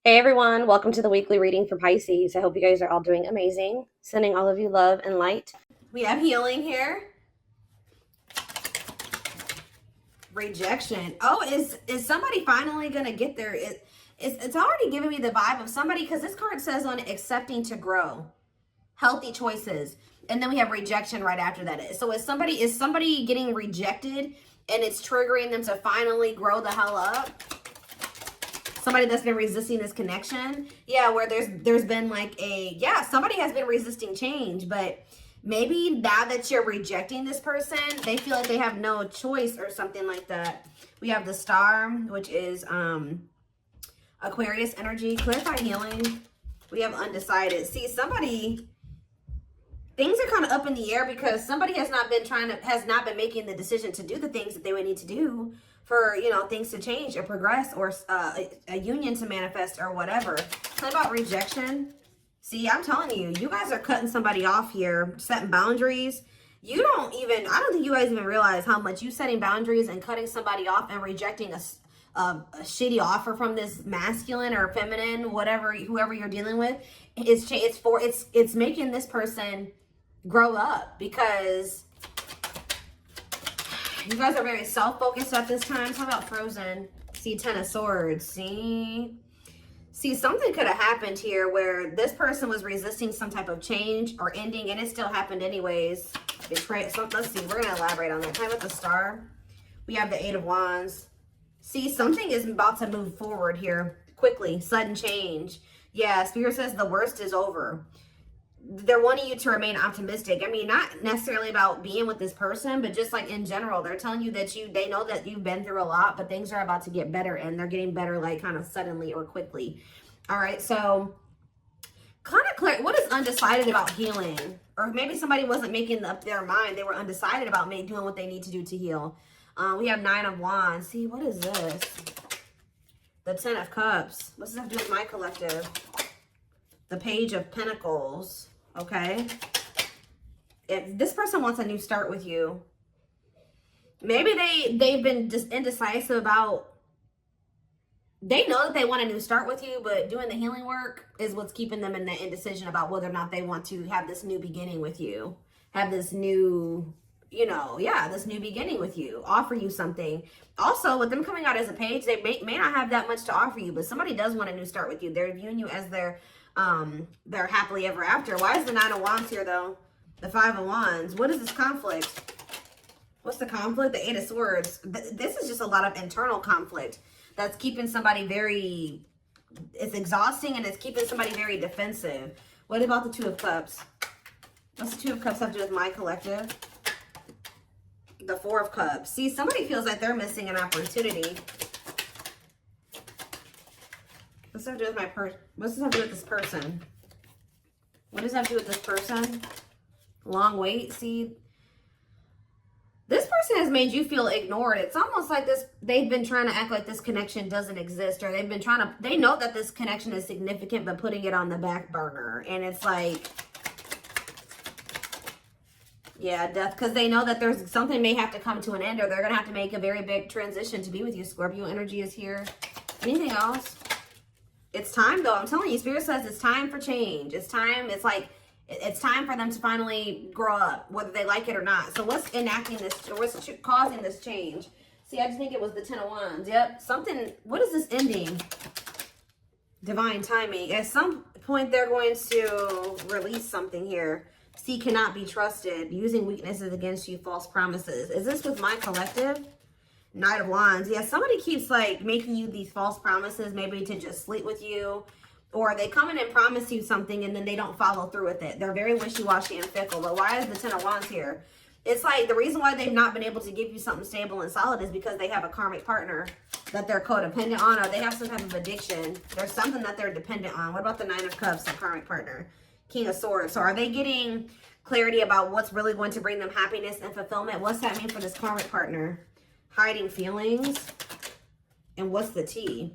Hey everyone, welcome to the weekly reading for Pisces. I hope you guys are all doing amazing. Sending all of you love and light. We have healing here. Rejection. Oh, is somebody finally gonna get there? It's already giving me the vibe of somebody, because this card says on accepting to grow, healthy choices, and then we have rejection right after that. So is somebody getting rejected and it's triggering them to finally grow the hell up? Somebody that's been resisting this connection. Yeah, where there's been like somebody has been resisting change, but maybe now that you're rejecting this person, they feel like they have no choice or something like that. We have the Star, which is Aquarius energy. Clarify healing. We have undecided. See, things are kind of up in the air because somebody has not been making the decision to do the things that they would need to do for, things to change or progress, or a union to manifest or whatever. Tell me about rejection. See, I'm telling you, you guys are cutting somebody off here, setting boundaries. I don't think you guys even realize how much you setting boundaries and cutting somebody off and rejecting a shitty offer from this masculine or feminine, whoever you're dealing with. It's making this person grow up, because you guys are very self-focused at this time. Talk about Frozen. See, Ten of Swords. See, something could have happened here where this person was resisting some type of change or ending, and it still happened anyways. Betray. So let's see. We're gonna elaborate on that. Time with the Star. We have the Eight of Wands. See, something is about to move forward here quickly. Sudden change. Yeah, Spirit says the worst is over. They're wanting you to remain optimistic. I mean, not necessarily about being with this person, but just like in general, they're telling you that they know that you've been through a lot, but things are about to get better, and they're getting better like kind of suddenly or quickly. All right, so kind of clear. What is undecided about healing? Or maybe somebody wasn't making up their mind. They were undecided about doing what they need to do to heal. We have Nine of Wands. See, what is this? The Ten of Cups. What's this have to do with my collective? The Page of Pentacles. Okay. If this person wants a new start with you, maybe they've been just indecisive about, they know that they want a new start with you, but doing the healing work is what's keeping them in the indecision about whether or not they want to have this new beginning with you, have this new, this new beginning with you, offer you something. Also, with them coming out as a page, they may not have that much to offer you, but somebody does want a new start with you. They're viewing you as their happily ever after. Why is the Nine of Wands here though? The Five of Wands. What is this conflict? What's the conflict? The Eight of Swords. This is just a lot of internal conflict that's keeping somebody it's exhausting, and it's keeping somebody very defensive. What about the Two of Cups? What's the Two of Cups have to do with my collective? The Four of Cups. See, somebody feels like they're missing an opportunity. What's that have to do with what's this have to do with this person? What does that have to do with this person? Long wait. See, this person has made you feel ignored. It's almost like they've been trying to act like this connection doesn't exist, or they know that this connection is significant, but putting it on the back burner. And it's like, yeah, death, because they know that there's something may have to come to an end, or they're going to have to make a very big transition to be with you. Scorpio energy is here. Anything else? It's time, though. I'm telling you, Spirit says it's time for change. It's time. It's like, it's time for them to finally grow up, whether they like it or not. So what's enacting this, or what's causing this change? See, I just think it was the Ten of Wands. Yep. What is this ending? Divine timing. At some point, they're going to release something here. See, cannot be trusted. Using weaknesses against you, false promises. Is this with my collective? Knight of Wands. Yeah, somebody keeps like making you these false promises, maybe to just sleep with you, or they come in and promise you something and then they don't follow through with it. They're very wishy-washy and fickle. But why is the Ten of Wands here? It's like the reason why they've not been able to give you something stable and solid is because they have a karmic partner that they're codependent on, or they have some type of addiction. There's something that they're dependent on. What about the Nine of Cups, the karmic partner? King of Swords. So are they getting clarity about what's really going to bring them happiness and fulfillment? What's that mean for this karmic partner? Hiding feelings. And what's the T?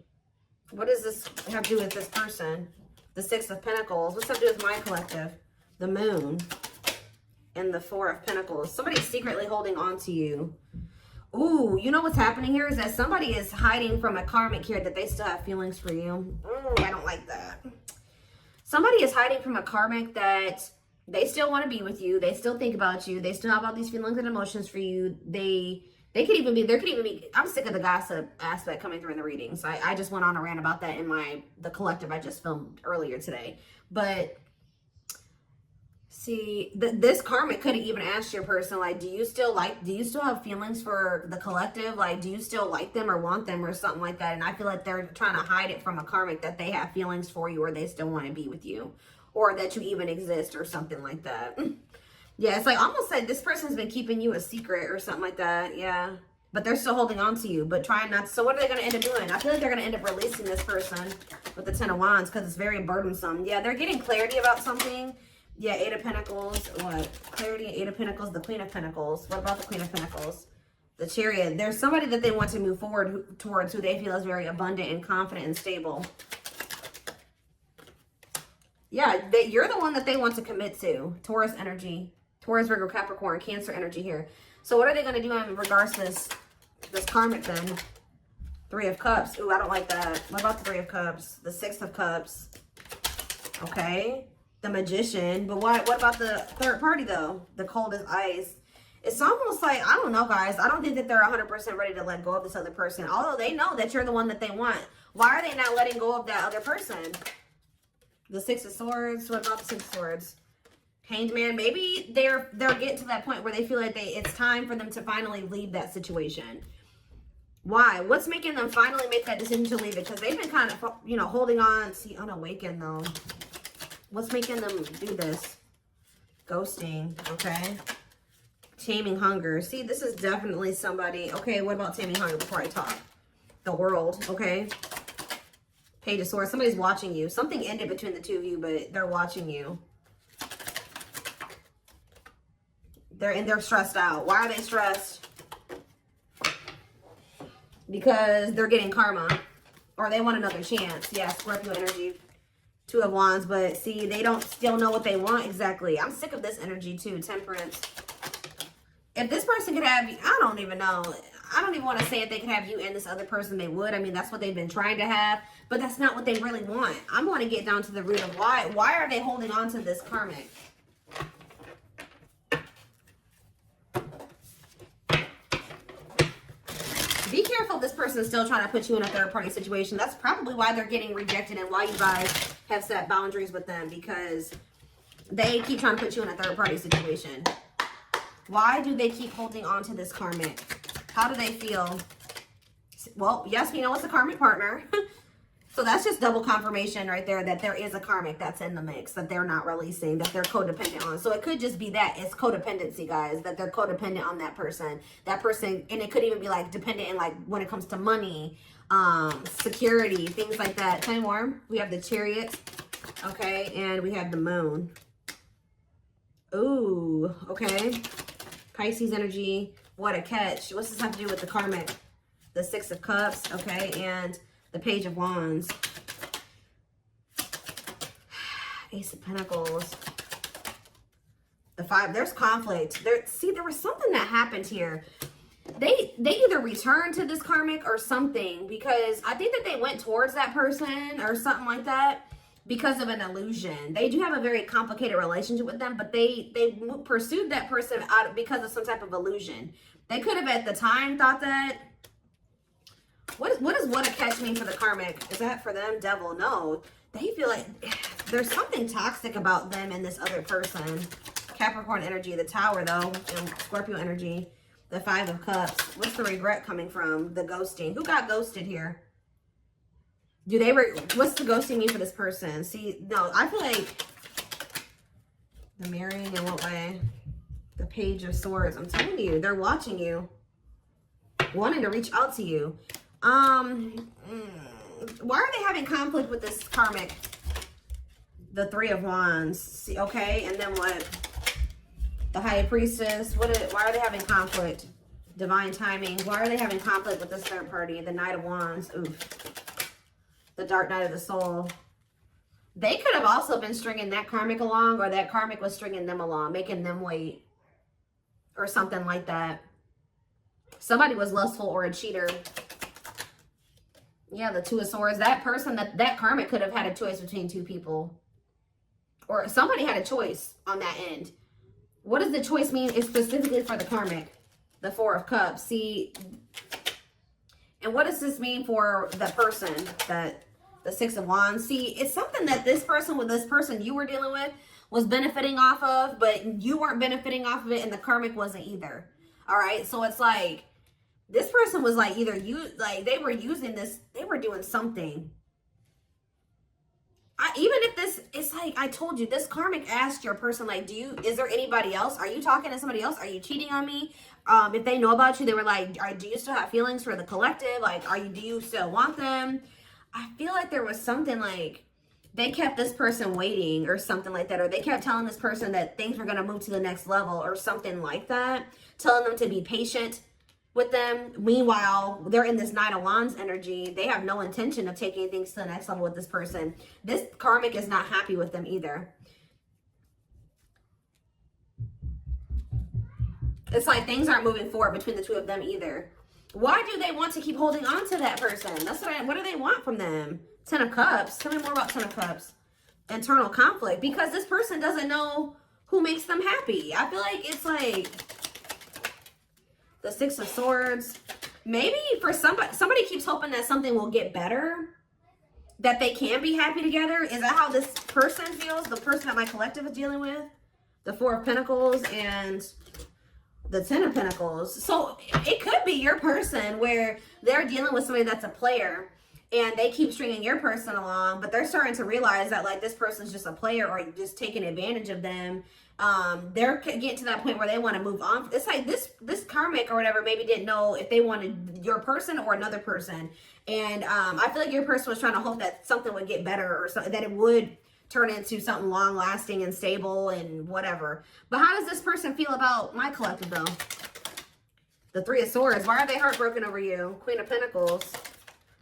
What does this have to do with this person? The Six of Pentacles. What's that to do with my collective? The Moon. And the Four of Pentacles. Somebody's secretly holding on to you. Ooh, you know what's happening here is that somebody is hiding from a karmic here that they still have feelings for you. I don't like that. Somebody is hiding from a karmic that they still want to be with you. They still think about you. They still have all these feelings and emotions for you. There could even be, I'm sick of the gossip aspect coming through in the readings. I just went on a rant about that in the collective I just filmed earlier today. But see, this karmic could have even asked your person, like, do you still have feelings for the collective? Like, do you still like them or want them or something like that? And I feel like they're trying to hide it from a karmic that they have feelings for you or they still want to be with you or that you even exist or something like that. Yeah, it's like almost like this person's been keeping you a secret or something like that. Yeah, but they're still holding on to you, but trying not to. So what are they going to end up doing? I feel like they're going to end up releasing this person with the Ten of Wands because it's very burdensome. Yeah, they're getting clarity about something. Yeah, Eight of Pentacles. What? Clarity, Eight of Pentacles, the Queen of Pentacles. What about the Queen of Pentacles? The Chariot. There's somebody that they want to move forward towards who they feel is very abundant and confident and stable. Yeah, you're the one that they want to commit to. Taurus energy. Taurus, Virgo, Capricorn, Cancer energy here. So what are they going to do in regards to this karmic then? Three of Cups. Ooh, I don't like that. What about the Three of Cups? The Six of Cups. Okay. The Magician. But what about the third party though? The Cold as Ice. It's almost like, I don't know, guys. I don't think that they're 100% ready to let go of this other person. Although they know that you're the one that they want. Why are they not letting go of that other person? The Six of Swords. What about the Six of Swords? Hanged Man. Maybe they're getting to that point where they feel like it's time for them to finally leave that situation. Why? What's making them finally make that decision to leave it? Because they've been kind of, holding on. See, unawakened though. What's making them do this? Ghosting. Okay. Taming Hunger. See, this is definitely somebody. Okay, what about Taming Hunger before I talk? The World. Okay. Page of Swords. Somebody's watching you. Something ended between the two of you, but they're watching you. They're stressed out. Why are they stressed? Because they're getting karma. Or they want another chance. Yeah, Scorpio energy. Two of Wands. But see, they don't still know what they want exactly. I'm sick of this energy too. Temperance. If this person could have you, I don't even know. I don't even want to say if they could have you and this other person, they would. I mean, that's what they've been trying to have. But that's not what they really want. I'm going to get down to the root of why. Why are they holding on to this karmic? Be careful if this person is still trying to put you in a third-party situation. That's probably why they're getting rejected and why you guys have set boundaries with them, because they keep trying to put you in a third-party situation. Why do they keep holding on to this karmic? How do they feel? Well, yes, we know it's a karmic partner. So that's just double confirmation right there that there is a karmic that's in the mix that they're not releasing, that they're codependent on. So it could just be that. It's codependency, guys, that they're codependent on that person. That person, and it could even be like dependent in like when it comes to money, security, things like that. Tell me more. We have the Chariot, okay, and we have the Moon. Ooh, okay. Pisces energy. What a catch. What's this have to do with the karmic? The Six of Cups, okay, and the Page of Wands. Ace of Pentacles. The Five. There's conflict. See, there was something that happened here. They either returned to this karmic or something, because I think that they went towards that person or something like that because of an illusion. They do have a very complicated relationship with them, but they pursued that person because of some type of illusion. They could have at the time thought that. What does what a catch mean for the karmic? Is that for them? Devil? No. They feel like there's something toxic about them and this other person. Capricorn energy, the Tower though, and Scorpio energy, the Five of Cups. What's the regret coming from? The ghosting. Who got ghosted here? What's the ghosting mean for this person? See, no, I feel like the marrying in what way? The Page of Swords. I'm telling you, they're watching you, wanting to reach out to you. Why are they having conflict with this karmic? The Three of Wands. See, okay, and then what? The High Priestess. Why are they having conflict? Divine Timing. Why are they having conflict with this third party? The Knight of Wands. Oof. The Dark Night of the Soul. They could have also been stringing that karmic along, or that karmic was stringing them along, making them wait, or something like that. Somebody was lustful or a cheater. Yeah, the Two of Swords. That person, that karmic could have had a choice between two people. Or somebody had a choice on that end. What does the choice mean? It's specifically for the karmic. The Four of Cups. See, and what does this mean for the person? That the Six of Wands. See, it's something that this person with this person you were dealing with was benefiting off of, but you weren't benefiting off of it, and the karmic wasn't either. All right, so it's like this person was like either they were using this, they were doing something. Even if this, it's like I told you, this karmic asked your person, like, is there anybody else? Are you talking to somebody else? Are you cheating on me? If they know about you, they were like, do you still have feelings for the collective? Like, do you still want them? I feel like there was something like they kept this person waiting or something like that. Or they kept telling this person that things were going to move to the next level or something like that. Telling them to be patient with them. Meanwhile, they're in this Nine of Wands energy. They have no intention of taking things to the next level with this person. This karmic is not happy with them either. It's like things aren't moving forward between the two of them either. Why do they want to keep holding on to that person? That's what do they want from them? Ten of Cups. Tell me more about Ten of Cups. Internal conflict. Because this person doesn't know who makes them happy. I feel like it's like the Six of Swords. Maybe for somebody keeps hoping that something will get better. That they can be happy together. Is that how this person feels? The person that my collective is dealing with? The Four of Pentacles and the Ten of Pentacles. So it could be your person where they're dealing with somebody that's a player and they keep stringing your person along, but they're starting to realize that like this person's just a player or just taking advantage of them. They're getting to that point where they want to move on. It's like this karmic or whatever maybe didn't know if they wanted your person or another person. And I feel like your person was trying to hope that something would get better or something, that it would turn into something long lasting and stable and whatever. But how does this person feel about my collective though? The Three of Swords. Why are they heartbroken over you? Queen of Pentacles.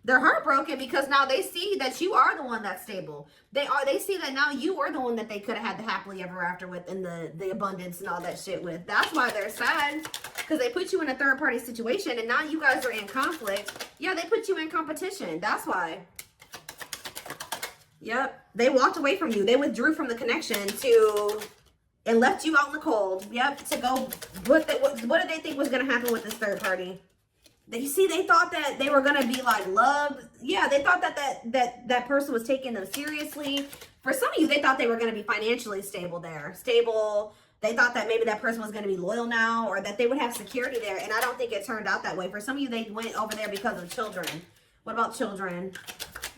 They're heartbroken because now they see that you are the one that's stable. They see that now you are the one that they could have had the happily ever after with and the abundance and all that shit with. That's why they're sad. Because they put you in a third party situation and now you guys are in conflict. Yeah, they put you in competition. That's why. Yep. They walked away from you. They withdrew from the connection and left you out in the cold. Yep. To go, what did they think was going to happen with this third party? They thought that they were going to be like loved. Yeah, they thought that person was taking them seriously. For some of you, they thought they were going to be financially stable there. Stable. They thought that maybe that person was going to be loyal now or that they would have security there. And I don't think it turned out that way. For some of you, they went over there because of children. What about children?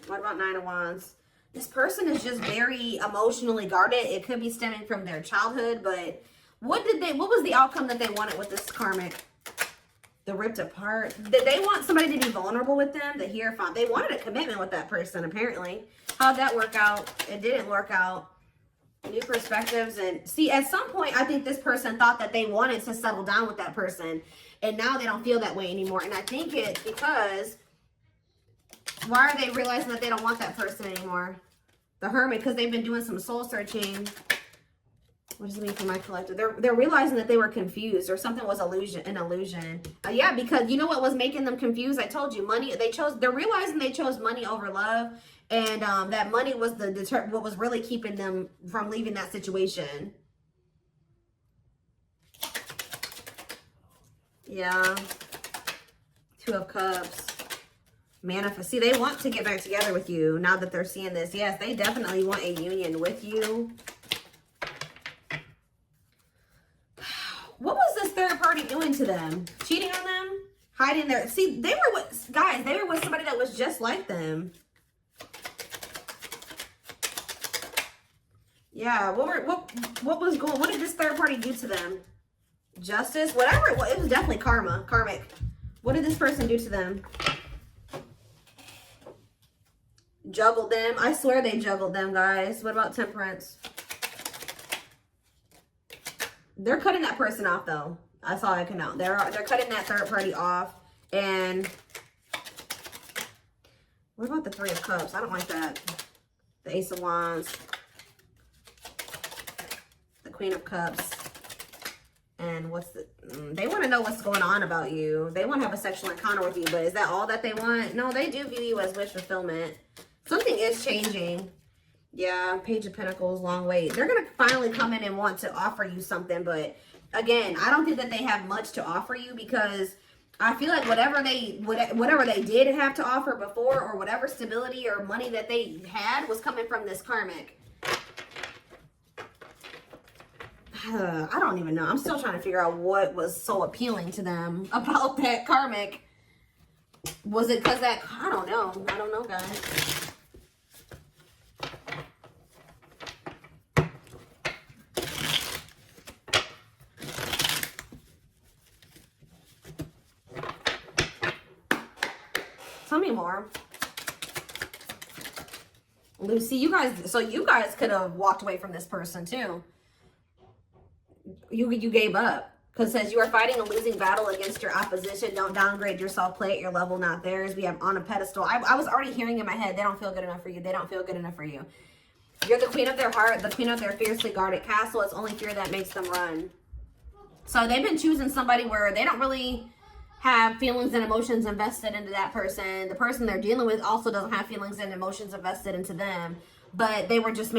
What about Nine of Wands? This person is just very emotionally guarded. It could be stemming from their childhood, but what was the outcome that they wanted with this karmic? The ripped apart. Did they want somebody to be vulnerable with them? They wanted a commitment with that person, apparently. How'd that work out? It didn't work out. New perspectives. And see, at some point, I think this person thought that they wanted to settle down with that person. And now they don't feel that way anymore. And I think it's because why are they realizing that they don't want that person anymore? The Hermit, because they've been doing some soul searching. What does it mean for my collective? They're realizing that they were confused or something was an illusion. Yeah, because you know what was making them confused? I told you, money. They're realizing they chose money over love, and that money was what was really keeping them from leaving that situation. Yeah. Two of Cups. Manifest. See, they want to get back together with you now that they're seeing this. Yes, they definitely want a union with you. What was this third party doing to them? Cheating on them? Hiding their... See, they were with... Guys, they were with somebody that was just like them. Yeah, what was going... What did this third party do to them? Justice? Whatever it was. It was definitely karma. Karmic. What did this person do to them? Juggled them. I swear they juggled them, guys. What about Temperance? They're cutting that person off, though. That's all I can know. They're cutting that third party off. And what about the Three of Cups? I don't like that. The Ace of Wands. The Queen of Cups. And what's the, they want to know what's going on about you. They want to have a sexual encounter with you, but is that all that they want? No, they do view you as wish fulfillment. Something is changing. Yeah, Page of Pentacles, long wait. They're going to finally come in and want to offer you something, but again, I don't think that they have much to offer you, because I feel like whatever they did have to offer before, or whatever stability or money that they had, was coming from this karmic. I don't even know. I'm still trying to figure out what was so appealing to them about that karmic. Was it because that, I don't know. I don't know, guys. Tell me more. Lucy, you guys, so you guys could have walked away from this person too. You gave up, because it says you are fighting a losing battle against your opposition. Don't downgrade yourself. Play at your level, not theirs. We have on a pedestal. I was already hearing in my head, they don't feel good enough for you. They don't feel good enough for you. You're the queen of their heart, the queen of their fiercely guarded castle. It's only fear that makes them run. So they've been choosing somebody where they don't really have feelings and emotions invested into that person. The person they're dealing with also doesn't have feelings and emotions invested into them. But they were just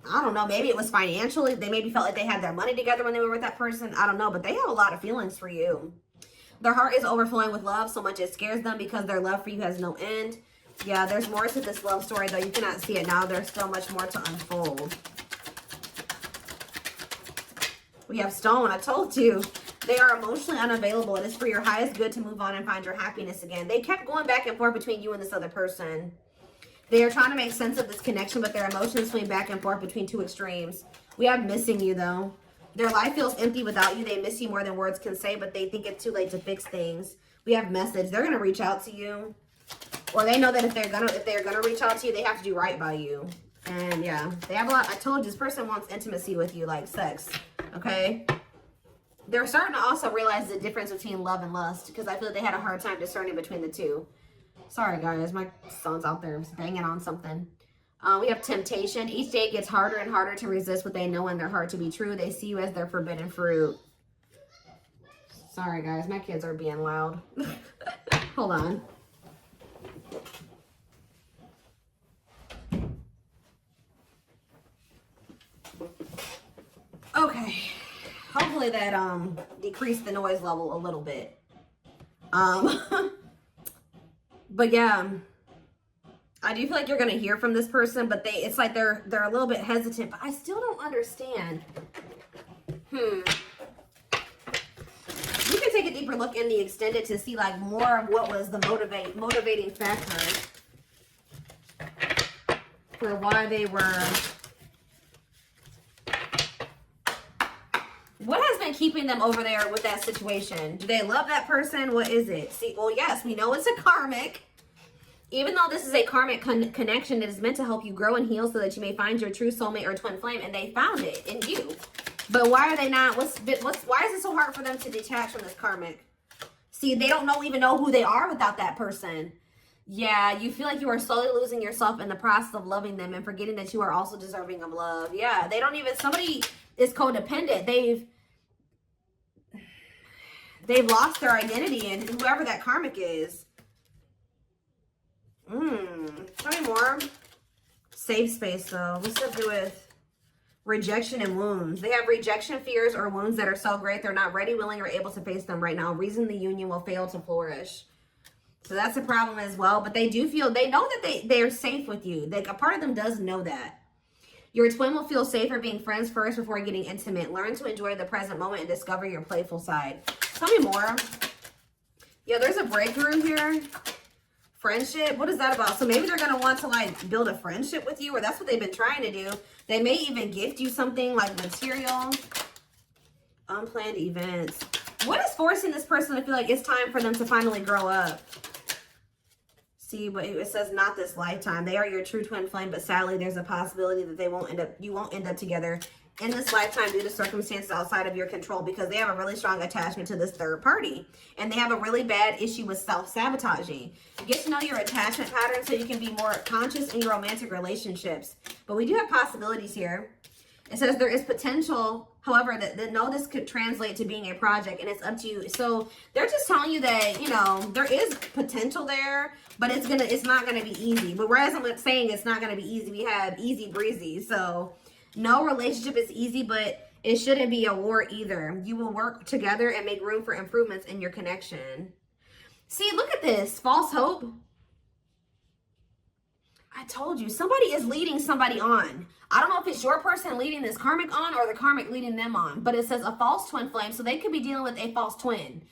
I don't know, maybe it was financially. They maybe felt like they had their money together when they were with that person. I don't know, but they have a lot of feelings for you. Their heart is overflowing with love so much it scares them, because their love for you has no end. Yeah, there's more to this love story, though. You cannot see it now. There's still much more to unfold. We have Stone. I told you. They are emotionally unavailable. It is for your highest good to move on and find your happiness again. They kept going back and forth between you and this other person. They are trying to make sense of this connection, but their emotions swing back and forth between two extremes. We have missing you, though. Their life feels empty without you. They miss you more than words can say, but they think it's too late to fix things. We have message. They're gonna reach out to you, or they know that if they're gonna reach out to you, they have to do right by you. And yeah, they have a lot. I told you, this person wants intimacy with you, like sex. Okay. They're starting to also realize the difference between love and lust, because I feel like they had a hard time discerning between the two. Sorry, guys. My son's out there banging on something. We have temptation. Each day gets harder and harder to resist what they know in their heart to be true. They see you as their forbidden fruit. Sorry, guys. My kids are being loud. Hold on. Okay. Hopefully that decreased the noise level a little bit. But yeah, I do feel like you're gonna hear from this person, but it's like they're a little bit hesitant. But I still don't understand. You can take a deeper look in the extended to see like more of what was the motivating factor for why they were. What has been keeping them over there with that situation? Do they love that person? What is it? See, well, yes, we know it's a karmic. Even though this is a karmic connection, it is meant to help you grow and heal so that you may find your true soulmate or twin flame, and they found it in you. But why are they not? Why is it so hard for them to detach from this karmic? See, they don't even know who they are without that person. Yeah, you feel like you are slowly losing yourself in the process of loving them and forgetting that you are also deserving of love. Yeah, they don't even, somebody is codependent. They've lost their identity in whoever that karmic is. Tell me more. Safe space, though. What's that do with rejection and wounds? They have rejection fears or wounds that are so great they're not ready, willing, or able to face them right now. Reason the union will fail to flourish. So that's a problem as well. But they do feel, they know that they're safe with you. Like, a part of them does know that. Your twin will feel safer being friends first before getting intimate. Learn to enjoy the present moment and discover your playful side. Tell me more. Yeah, there's a breakthrough here. Friendship. What is that about? So maybe they're going to want to like build a friendship with you, or that's what they've been trying to do. They may even gift you something like material. Unplanned events. What is forcing this person to feel like it's time for them to finally grow up? See, but it says not this lifetime. They are your true twin flame, but sadly there's a possibility that you won't end up together in this lifetime due to circumstances outside of your control, because they have a really strong attachment to this third party, and they have a really bad issue with self-sabotaging. Get to know your attachment pattern so you can be more conscious in your romantic relationships. But we do have possibilities here. It says there is potential, however, that no, this could translate to being a project, and it's up to you. So they're just telling you that, you know, there is potential there, but it's not gonna be easy. But whereas I'm saying it's not gonna be easy, we have easy breezy. So no relationship is easy, but it shouldn't be a war either. You will work together and make room for improvements in your connection. See, look at this, false hope. I told you, somebody is leading somebody on. I don't know if it's your person leading this karmic on or the karmic leading them on, but it says a false twin flame, so they could be dealing with a false twin.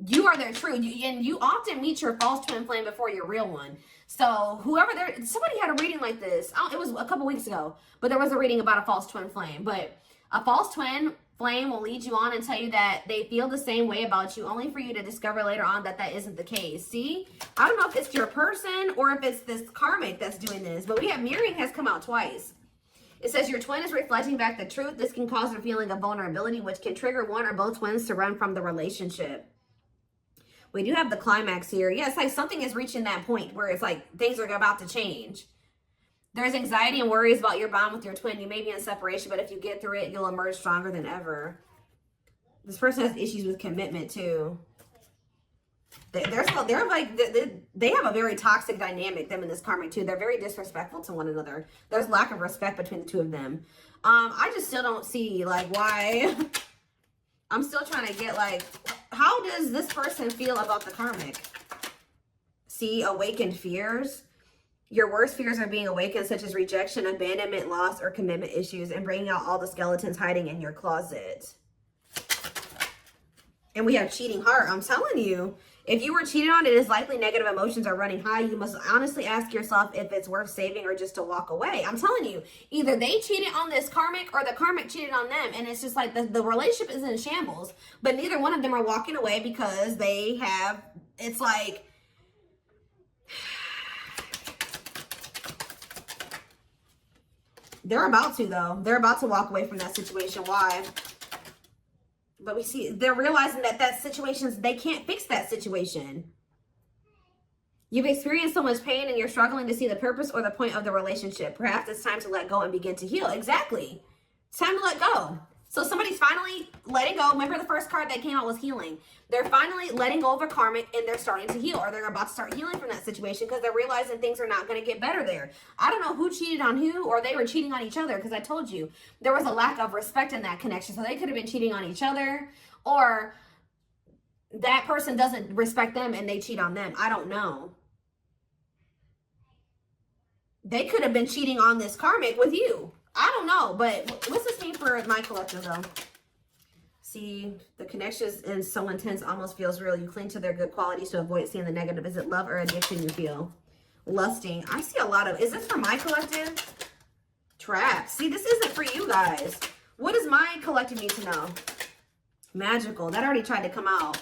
You are their true, and you often meet your false twin flame before your real one. So whoever somebody had a reading like this. It was a couple weeks ago, but there was a reading about a false twin flame. But a false twin flame will lead you on and tell you that they feel the same way about you, only for you to discover later on that that isn't the case. See, I don't know if it's your person or if it's this karmic that's doing this, but we have mirroring has come out twice. It says your twin is reflecting back the truth. This can cause a feeling of vulnerability, which can trigger one or both twins to run from the relationship. We do have the climax here. Yeah, it's like something is reaching that point where it's like things are about to change. There's anxiety and worries about your bond with your twin. You may be in separation, but if you get through it, you'll emerge stronger than ever. This person has issues with commitment too. They have a very toxic dynamic, them and this karmic too. They're very disrespectful to one another. There's lack of respect between the two of them. I just still don't see like why. I'm still trying to get like, how does this person feel about the karmic? See, awakened fears. Your worst fears are being awakened, such as rejection, abandonment, loss, or commitment issues, and bringing out all the skeletons hiding in your closet. And we have cheating heart. I'm telling you, if you were cheated on, it is likely negative emotions are running high. You must honestly ask yourself if it's worth saving or just to walk away. I'm telling you, either they cheated on this karmic or the karmic cheated on them. And it's just like the relationship is in shambles, but neither one of them are walking away because they have, it's like, they're about to, though. They're about to walk away from that situation. Why? But we see they're realizing that situations, they can't fix that situation. You've experienced so much pain and you're struggling to see the purpose or the point of the relationship. Perhaps it's time to let go and begin to heal. Exactly. It's time to let go. So somebody's finally letting go. Remember the first card that came out was healing. They're finally letting go of a karmic and they're starting to heal, or they're about to start healing from that situation because they're realizing things are not going to get better there. I don't know who cheated on who, or they were cheating on each other, because I told you there was a lack of respect in that connection. So they could have been cheating on each other, or that person doesn't respect them and they cheat on them. I don't know. They could have been cheating on this karmic with you. I don't know, but what's this mean for my collective though? See, the connection is so intense, almost feels real. You cling to their good qualities to avoid seeing the negative. Is it love or addiction you feel? Lusting. I see a lot of, is this for my collective? Traps. See, this isn't for you guys. What does my collective need to know? Magical. That already tried to come out.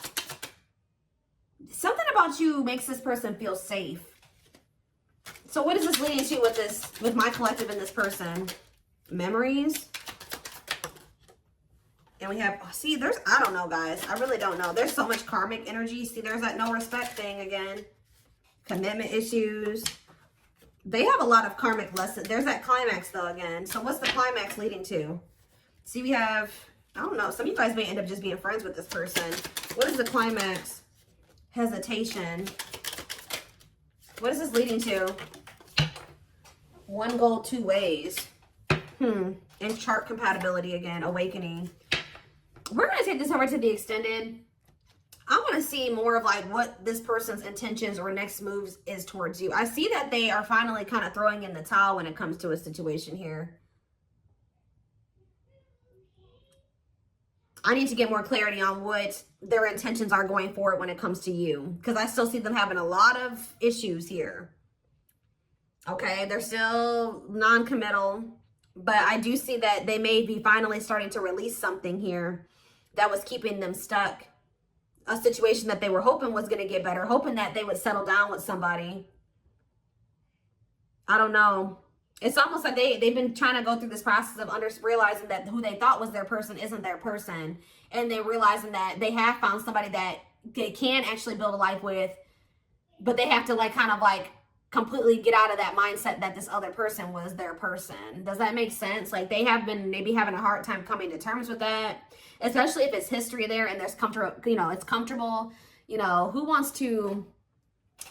Something about you makes this person feel safe. So what is this leading to with my collective and this person? Memories. And we have, see, I don't know, guys. I really don't know. There's so much karmic energy. See, there's that no respect thing again. Commitment issues. They have a lot of karmic lessons. There's that climax, though, again. So what's the climax leading to? See, we have, I don't know. Some of you guys may end up just being friends with this person. What is the climax? Hesitation. What is this leading to? One goal, two ways. And chart compatibility again. Awakening. We're going to take this over to the extended. I want to see more of like what this person's intentions or next moves is towards you. I see that they are finally kind of throwing in the towel when it comes to a situation here. I need to get more clarity on what their intentions are going forward when it comes to you, because I still see them having a lot of issues here. Okay, they're still non-committal, but I do see that they may be finally starting to release something here that was keeping them stuck. A situation that they were hoping was going to get better, hoping that they would settle down with somebody. I don't know. It's almost like they've been trying to go through this process of realizing that who they thought was their person isn't their person. And they're realizing that they have found somebody that they can actually build a life with, but they have to like kind of like completely get out of that mindset that this other person was their person. Does that make sense? Like, they have been maybe having a hard time coming to terms with that, especially if it's history there and there's comfortable, you know, it's comfortable. You know, who wants to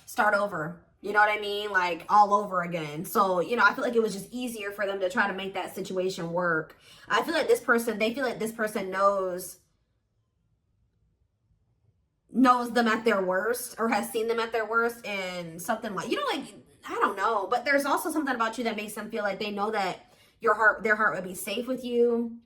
start over? You know what I mean? Like, all over again. So, you know, I feel like it was just easier for them to try to make that situation work. I feel like this person, they feel like this person knows them at their worst, or has seen them at their worst, and something like, you know, like, I don't know, but there's also something about you that makes them feel like they know that their heart would be safe with you,